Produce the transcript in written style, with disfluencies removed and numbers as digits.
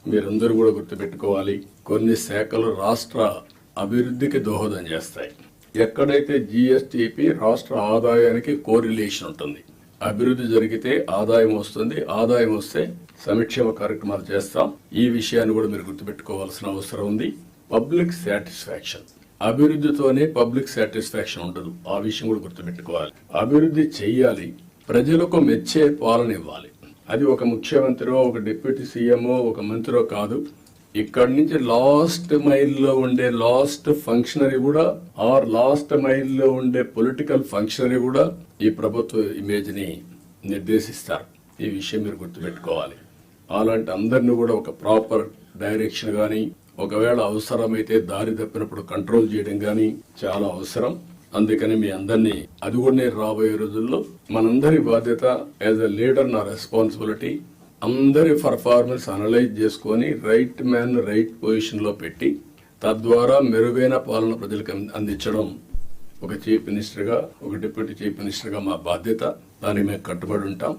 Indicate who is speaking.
Speaker 1: మీరందరూ కూడా గుర్తుపెట్టుకోవాలి, కొన్ని శాఖలు రాష్ట్ర అభివృద్ధికి దోహదం చేస్తాయి. ఎక్కడైతే జిఎస్టిపి రాష్ట్ర ఆదాయానికి కోరిలేషన్ ఉంటుంది. అభివృద్ధి జరిగితే ఆదాయం వస్తుంది, ఆదాయం వస్తే సంక్షేమ కార్యక్రమాలు చేస్తాం. ఈ విషయాన్ని కూడా మీరు గుర్తుపెట్టుకోవాల్సిన అవసరం ఉంది. పబ్లిక్ సాటిస్ఫాక్షన్, అభివృద్ధితోనే పబ్లిక్ సాటిస్ఫాక్షన్ ఉండదు. ఆ విషయం కూడా గుర్తుపెట్టుకోవాలి. అభివృద్ధి చెయ్యాలి, ప్రజలకు మెచ్చే పాలన ఇవ్వాలి. అది ఒక ముఖ్యమంత్రో, ఒక డిప్యూటీ సీఎంఓ, ఒక మంత్రో కాదు. ఇక్కడి నుంచి లాస్ట్ మైల్లో ఉండే లాస్ట్ ఫంక్షనరీ కూడా, ఆర్ లాస్ట్ మైల్లో ఉండే పొలిటికల్ ఫంక్షనరీ కూడా ఈ ప్రభుత్వ ఇమేజ్ ని నిర్దేశిస్తారు. ఈ విషయం మీరు గుర్తుపెట్టుకోవాలి. అలాంటి అందరినీ కూడా ఒక ప్రాపర్ డైరెక్షన్ గాని, ఒకవేళ అవసరమైతే దారి తప్పినప్పుడు కంట్రోల్ చేయడం గాని చాలా అవసరం. అందుకని మీ అందరినీ, అది కూడా నేను రాబోయే రోజుల్లో మనందరి బాధ్యత యాజ్ ఎ లీడర్, నా రెస్పాన్సిబిలిటీ, అందరి పర్ఫార్మెన్స్ అనలైజ్ చేసుకొని రైట్ మ్యాన్ రైట్ పొజిషన్ లో పెట్టి తద్వారా మెరుగైన పాలన ప్రజలకు అందించడం ఒక చీఫ్ మినిస్టర్ గా, ఒక డిప్యూటీ చీఫ్ మినిస్టర్ గా మా బాధ్యత. దానికి మేము కట్టుబడి ఉంటాం.